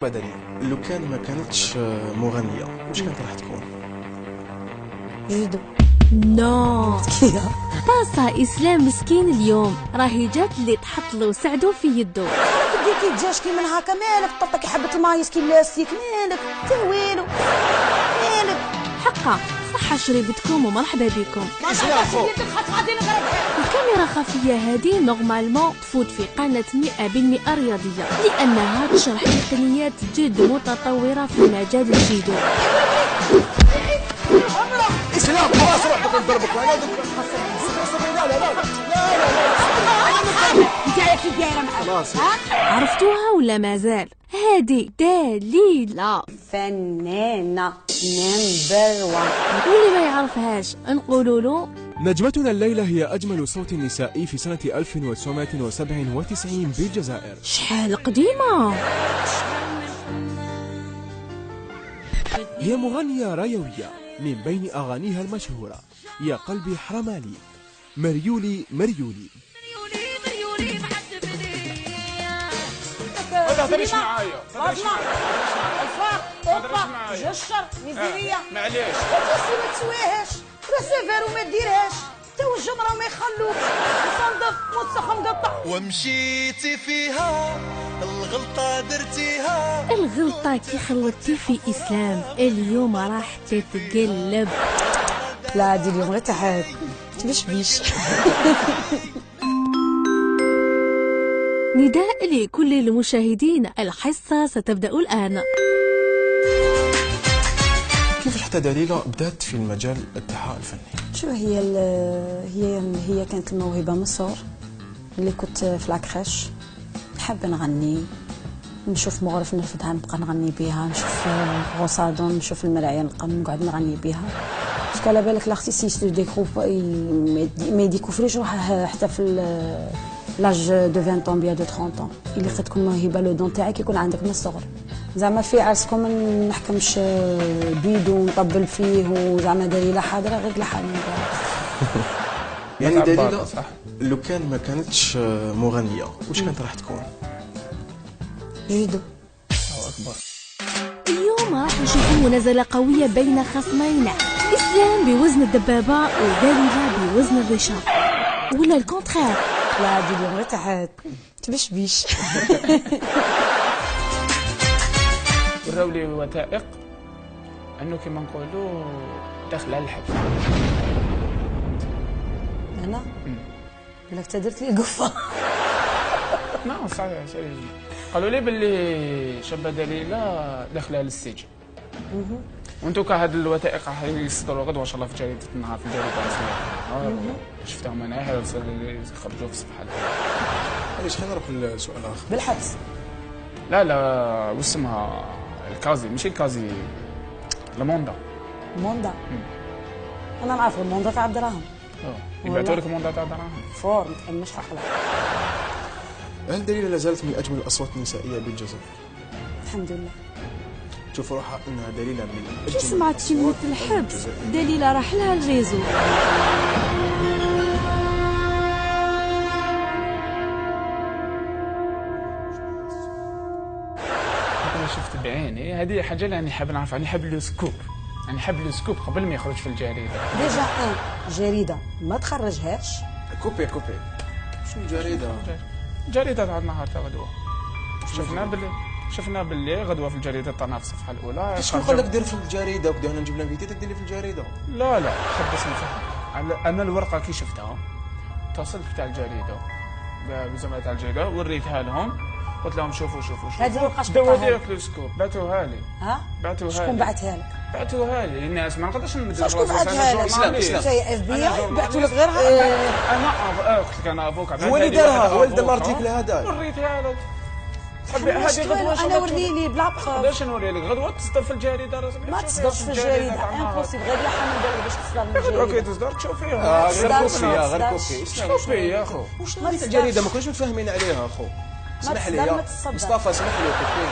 بدني لو كان ما كانتش مغنية واش كانت راح تكون؟ جودو. نو طاسة إسلام مسكين اليوم راهي جات اللي تحط له وسعدو في يدو. كي تجاش كي من هكا مالك طرطك حبة المايس كي لاستيك مالك تا والو مالك حقا صحة شريبتكم ومرحبا بكم. الكاميرا خفية هذه نورمالمون تفوت في قناة 100% رياضية لأنها تشرح تقنيات جد متطورة في مجال الجودو. اسلام خلاص روح نضربك عرفتوها ولا مازال؟ هادي دليلة فنانة نمبر 1. واللي ما يعرفهاش نقولوا له نجمتنا الليلة هي أجمل صوت نسائي في سنة 1997 بالجزائر. شحال قديمة. هي مغنية رايوية من بين أغانيها المشهورة يا قلبي حرمالي، مريولي مريولي. ما تهضريش معايا، الفاق جشر ميزيرية معليش ما تسويهاش راه سيفير وما ديرهاش تا الجمرة وما يخلوك الفندق متسخ مقطع ومشيتي فيها الغلطة درتيها. الغلطة كي خلطتي في إسلام اليوم راح تتقلب. لا هادي اليوم غير تحت بيش نداء لكل المشاهدين، الحصة ستبدأ الآن. كيفاش حتى دليلة بدات في المجال الإيحاء الفني؟ شو هي كانت الموهبة من الصغر اللي كنت في لاكريش نحب نغني، نشوف مغرف نرفدها نبقى نغني بها، نشوف غوصادون نشوف المرايا نبقى نقعد نغني بها. باسكو على بالك لارتيست ما يديكوفريش روحه حتى في لاج دو 20 طون بيا دو 30 طون. اللي قد تكون موهبه لو دون تاعك يكون عندك من الصغر، زعما في عرسكم ما نحكمش بيدو ونطبل فيه وزعما دليله حاضره غير لحالي. يعني دليلة لو كان ما كانتش مغنية واش كانت راح تكون؟ جودو. اليوم راح نشوفوا منازلة قوية بين خصمين، إسلام بوزن الدبابة ودليلة بوزن الرشاق، ولا الكونترير. لا هادي اليوم غير تحت بيش وراو لي وثائق انه كيما نقولوا داخل على الحبس. انا بالك تا درت لي القفه. نعم صحيح قالوا لي باللي شابه دليله داخله للسجن. وانتو هاد الوثائق راح يصدروا غدوه ان شاء الله في جريده النهار، في الجريده الرسميه. شفتهم انا خرجوا في الصفحه. علاش خلينا نروح لسؤال اخر. بالحبس. لا واسمها الكازي، ماشي الكازي، الموندا. موندا. انا نعرف الموندا تاع الدراهم. يبعثوا لك موندا تاع الدراهم. فور ما تحمش حقلك. هل دليلة لا زالت من اجمل الاصوات النسائيه بالجزائر؟ الحمد لله. تشوف روحها انها دليلة من كي اجمل سمعت شي موت الحبس دليلة راح لها الريزو. انا شفت بعيني هذه حاجه اللي راني حاب نعرف، راني حاب لو سكوب، راني حاب لو سكوب قبل ما يخرج في الجريده. ديجا جريده ما تخرجهاش. كوبي شنو جريده تاع النهار تاع غدوه شفنا باللي غدوه في الجريده تاعنا في الصفحه الاولى. شكون قال لك دير في الجريده وكدا هنا نجيب لها فيديو دير في الجريده؟ لا حبس نفهم. انا الورقه كي شفتها اتصلت تاع الجريده بزملاء تاع الجريده وريتها لهم، قلت لهم شوفوا هذه الورقه داو ديريكت لو سكوب بعثوها لي. شكون بعثها لك؟ بعثوها لي الناس ما نقدرش ندير. شكون بعثها لك؟ شي اف بي اي بعثوا لك غيرها. انا قلت لك انا افوكا هو اللي دارها، هو اللي دار الارتيكل هذا. وريتها لك. هذه غدوه انا وريني بلا بخوف. باش نوري لك غدوه تصدر في الجريده رسمي. ما تصدرش في الجريده امبوسيبل، غير لحال ندير باش تصدر في الجريده. غدوه كي تصدر تشوفيها. غير كوبي شوفي يا اخو. ما الجريده ما كناش متفاهمين عليها اخو. اسمح لي يا مصطفى، اسمح لي كوبي.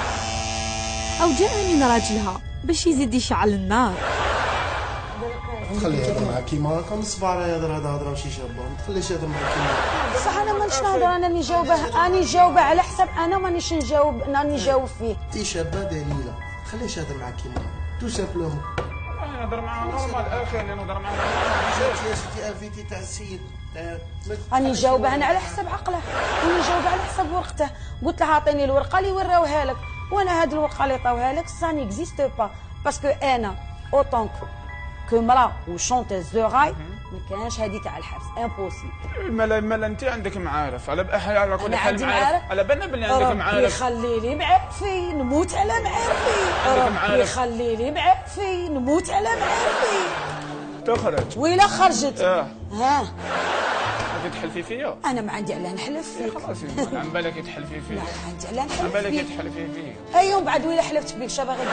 أو جاء من راجلها باش يزيد يشعل النار. خليه يهضر معاك كيما هكا من الصباح راه يهضر هذا هضره ماشي شابه، ما تخليش يهضر معاك كيما بصح انا مانيش نهضر، انا نجاوبه على حسب انا مانيش نجاوب فيه. انت شابه دليله، خليش يهضر معاك كيما هكا تو سامبلومون. نهضر معاه نورمال اخي، نهضر معاه يا سيدي انفيتي تاع السيد. راني نجاوبه انا على حسب عقله، راني نجاوبه على حسب ورقته. قلت له عطيني الورقه اللي وراوها لك، وانا هاد الورقه اللي عطاوها لك سا نيكزيست با، باسكو انا اوتون كو مرا وشونتيز دو راي ما كانش هادي تاع الحبس امبوسيبل. مالا انت عندك معارف على كل حال، معارف على بالنا بلي عندك معارف. يخلي لي معارفي نموت على معارفي، يخلي لي معارفي نموت على معارفي. تخرج ويلا خرجت ها غادي تحلفي فيا؟ انا ما عندي علاه نحلف فيك. خلاص عم بالك تحلفي فيا. لا عندي علاه نحلف فيك. عم بالك تحلفي فيا. اي يوم بعد ويلا حلفت بك شا باغي دير؟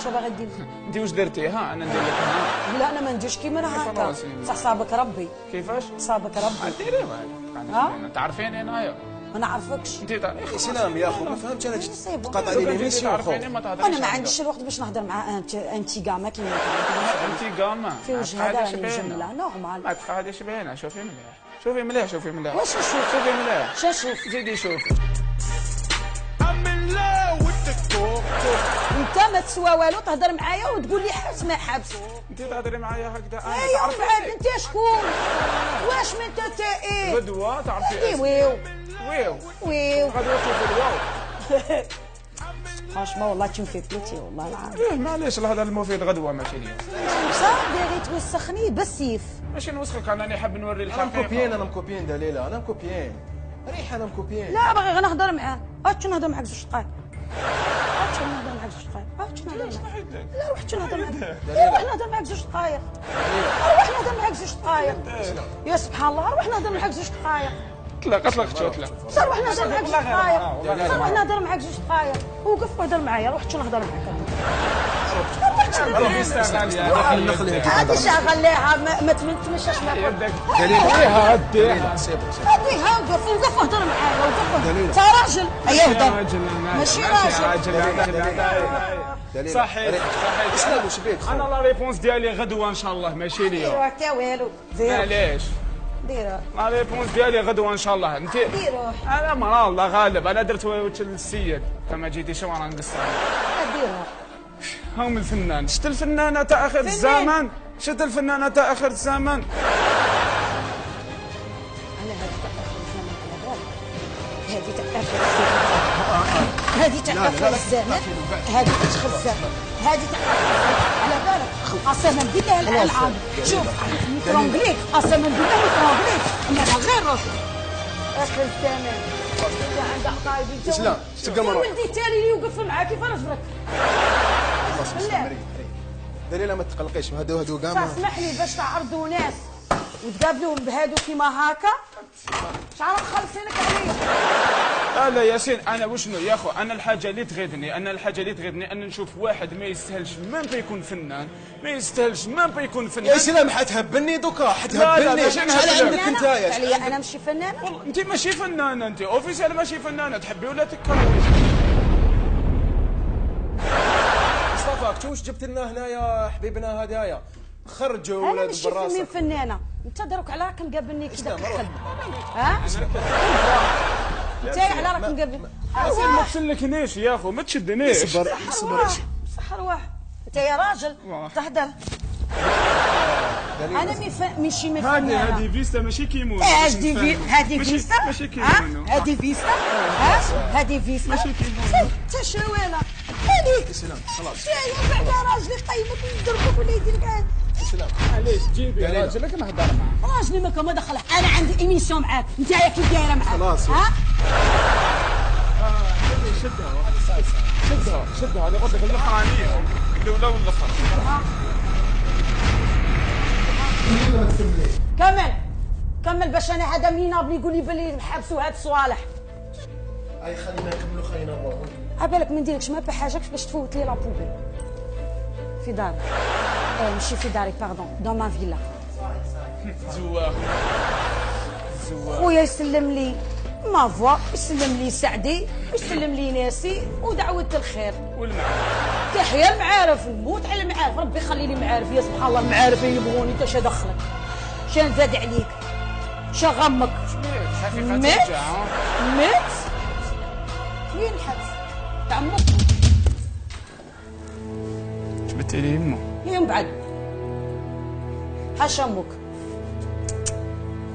شا باغي دير؟ انت واش درتي؟ ها انا ندير لك ها. لا انا ما نديرش كيما هكا، صح صابك ربي. كيفاش؟ صابك ربي. ديري غير تعرفيني انايا. ما نعرفكش. انت تعرفي سلام يا اخو، ما فهمتش انا تقاطع لي ليميسيون خو. انا ما عنديش الوقت باش نهضر مع انتي كاما كيما انتي كاما في وجه هذا راني جمله نورمال. ما تقعديش بينا، شوفي مليح، شوفي مليح، شوفي مليح. واش نشوف؟ شوفي مليح. شا نشوف؟ زيدي شوفي. انت ما تسوى والو تهضر معايا وتقول لي حبس ما حبس. انت تهضري معايا هكذا. ايوا بعد انت شكون؟ واش من انت ايه؟ غدوه تعرفي ايه ويو ويو غدوه تشوفي الواو. فرانشمون والله تي مفي بليتي والله العظيم. معليش الهضره المفيد غدوه ماشي اليوم. صافي باغي توسخني بالسيف. ماشي نوسخك، انا حاب نوري الحقيقه. انا مكوبيين دليله، انا مكوبيين ريح، انا مكوبيين. لا باغي غير نهضر معاه، هاتش نهضر معاك زوج دقايق. هاتش نهضر معاك زوج دقايق، هاتش نهضر معاك. لا روح نهضر معاك، روح نهضر معاك زوج دقايق، روح نهضر معاك زوج دقايق. يا سبحان الله، روح نهضر معاك زوج دقايق. طلقت صار روح نهضر معاك زوج دقايق، صار روح نهضر معاك زوج دقايق. وقف وهضر معايا، روح نهضر معاك. هادي شغليها ما تمشاش معاك. دليلها هديها هديها وقف وهضر معايا، وقف. انت راجل ايا هضر ماشي راجل. صحيح اسلام واش بيك؟ انا لا ريبونس ديالي غدوه ان شاء الله ماشي اليوم. ديروا حتى والو، معليش ديروا لا ريبونس ديالي غدوه ان شاء الله. انت ديروا انا مرا الله غالب، انا درت وجه للسيد كما جيتي شو راه نقصر. ديروا هم الفنان، شت الفنانه تاع اخر الزمان، شت الفنانه تاع اخر الزمان. على هذه تاع اخر الزمان، هذه تاع اخر الزمان، هذه تتخزن، هذه تاع على بالك. اصلا بالله الالعاب شوف ميكرونغليك، اصلا بالله ميكرونغليك انا غير روح اخر الزمان. عندك قايد اسلام تلقى ولدي التالي اللي يوقف معاك كيف رجلك. دليله ما تقلقيش، هادو كاع. اسمح لي باش تعرضوا ناس وتقابلوهم بهادو كيما هكا، شحال مخلصينك عليا. لا ياسين، انا وشنو يا اخو، انا الحاجه اللي تغيظني، ان نشوف واحد ما يستاهلش ميم با يكون فنان، ما يستاهلش ميم با يكون فنان. يا سلام حتهبلني دوكا، حتهبلني. شحال عندك نتايا؟ عليا انا ماشي فنانه. انت ماشي فنانه، انت اوفيسيال ماشي فنانه، تحبي ولا تكرهي. مصطفى واش جبت لنا هنايا حبيبنا هدايا؟ خرجوا انا ماشي فنان فنانه، انت دروك على راك مقابلني كذا كحل. ها؟ انت على راك مقابلني. ما تسلكنيش يا اخو، ما تشدنيش. صبر صح رواح. انت يا راجل تهدر. انا ماشي فنانه. هذه فيستا ماشي كيمون. هذه فيستا ماشي كيمون. هذه فيستا هذه فيستا ماشي كيمون. انت شواله هذيك. سلام خلاص. بعدا راجلي قيمك ويضربك ولا يدير لك. سلام علاش جيبي راجلك نهضر معاه. راجلي ما دخله، انا عندي ايميسيون معاك، انت كيف دايره معاك؟ خلاص ها؟ شدها انا قلت لك الاخرانيه الاولى والاخر. كمل باش انا هذا مينابل يقول لي بلي نحبسوا هاد الصوالح. اي خلينا نكملوا، خلينا نروحوا. عبالك ما نديرلكش ما بحاجه باش تفوت لي لابوبيل في داري. ماشي في داري، باردون، دون ما فيلا. زواه خويا يسلم لي، ما فوا يسلم لي سعدي يسلم لي ناسي ودعوة الخير والمعارف تحيا المعارف نموت على المعارف ربي يخلي لي معارف يا سبحان الله المعارف يبغوني انت شا دخلك شان زاد عليك شا غمك الحقيقه مات ترجع مات وين الحبس تاع امك جبت لي امه هي من بعد حاشا امك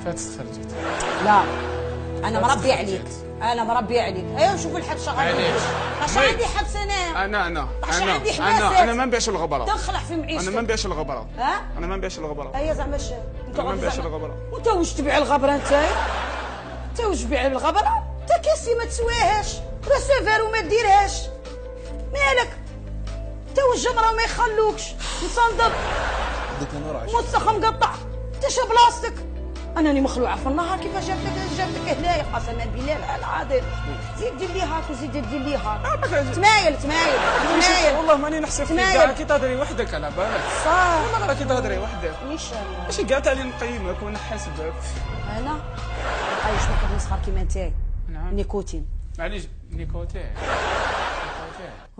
فاتت خرجت لا انا مربي عليك انا مربي عليك ايوا شوف الحبس شغال معليش. اش عندي حبس انا انا عشان عندي انا حباسات. انا ما نبيعش الغبره تنخلع في معيشتك انا ما نبيعش الغبره ها انا ما نبيعش الغبره هيا زعما انت ما نبيعش الغبره وانت واش تبيع الغبره انت واش تبيع الغبره انت كاسي ما تسواهاش راسافير وما ديرهاش مالك انت والجمره وما يخلوكش مصندق بدك انا راعي متسخ مقطع انت شا بلاصتك انا راني مخلوعه في النهار كيفاش جابتك هنايا قسما بالله العظيم زيد دير لي هاك وزيد دير لي هاك تمايل والله ماني نحسب فيك تمايل. كاع كي تهضري وحدك على بالك صح والله راكي تهضري وحدك ان شاء الله ماشي كاع تاع اللي نقيمك ونحاسبك انا عايش واحد مسخر كيما نتايا نعم نيكوتين معليش نيكوتين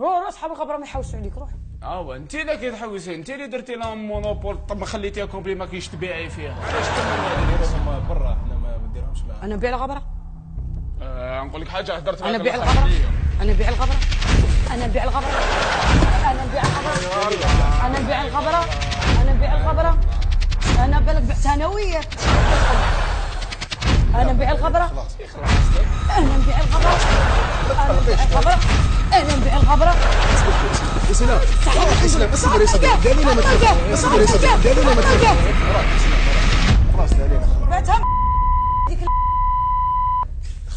روح صحاب الغبره ما يحوسوا عليك روح انت اللي كتحوسي انت اللي درتي لهم مونوبول طب ما خليتيها كومبلي ما كاينش تبيعي فيها علاش نديرهم برا حنا ما نديرهمش معاهم. انا نبيع الغبره نقول لك حاجه هدرت انا معاك نبيع الآخر الغبره ليا. انا نبيع الغبره انا نبيع الغبره انا نبيع الغبره انا نبيع الغبره انا نبيع الغبره انا بالك بعتها انا وياك انا نبيع الغبره انا نبيع الغبره انا نبيع الغبره انا نبيع الغبره اسلام اسلام اصبر دليله ما تخافش اصبر دليله ما تخافش خلاص دليله بعتها ديك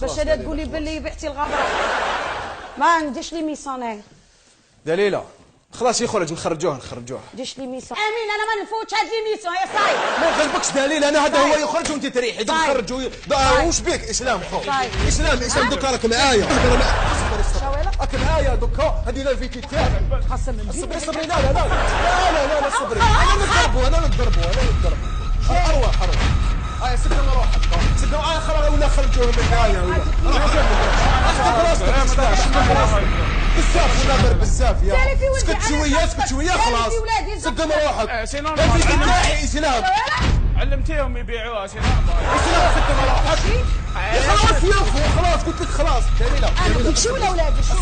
باش انا تقولي باللي بعتي الغبره ما نديش لي ميسون دليله خلاص يخرج نخرجوه ديش لي ميسون امين انا ما نفوتش هاد لي ميسون يا صايب ما يغلبكش دليل انا هذا هو يخرج وانت تريحي طيب. نخرجوا واش بك اسلام خو طيب. اسلام دوكا راك معايا شاويلة راك معايا دوكا هذه لا فيك تاعك قسما بالله صبري لا صبري انا نضربوا اروح سكن روحك سكن اخر ولا خرجوه من هنايا بزاف ولا غير بزاف يا اسكت شويه خلاص سكن روحك سينو فيك تناحي اسلام علمتيهم يبيعوها سينو اسلام سكن روحك خلاص يا اخو خلاص قلت لك خلاص دليله شو الاولاد شو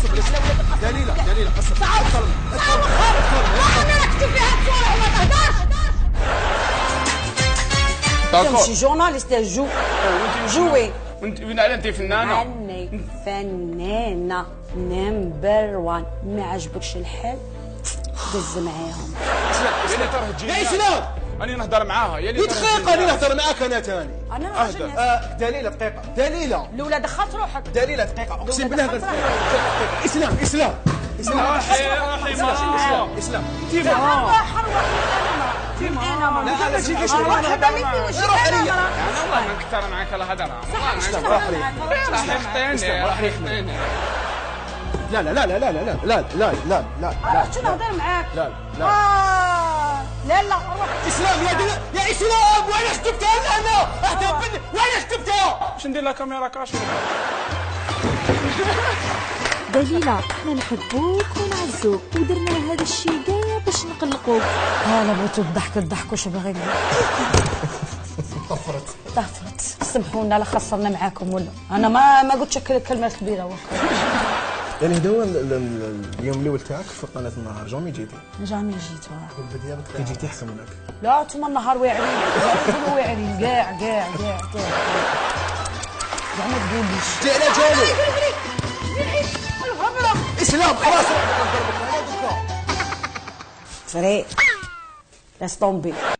دليله حسب تعال انا نكتب فيها الصوره وما تهدرش تمشي جورناليست جوي وانت وين على انت فنانه عني فنانة نمبر 1 ما عجبكش الحال دز معاهم يا اللي ترى تجي يا اسلام انا نهضر معاها يا اللي دقيقة أنا نهضر معاك أنا تاني انا راجل دليلة دقيقة دليلة الاولى دخلت روحك دليلة دقيقة أقسم بالله غير إسلام راحي إسلام لا لا شي كيش روح عليا انا والله ما نكثر معك الهضره راح يخطيني لا شنو نهضر معاك لا لا روح إسلام يا إسلام وين شفتها أنا وين شفتها باش ندير لا كاميرا كاشفه دليلة احنا نحبوك ونعزوك ودرنا هذا الشيء كاع باش نقلقوك. انا بغيتو الضحك واش باغي طفرت سمحونا لا خسرنا معاكم ولا انا ما قلتش كلمات كبيره واخا يعني هذا هو اليوم الاول تاعك في قناه النهار جامي جيتي جامي جيت كي جيتي احسن منك لا انتوما النهار واعرين كلوا واعرين كاع ما تقوليش جي على جالو الغبره إسلام خلاص فري لاس طومبي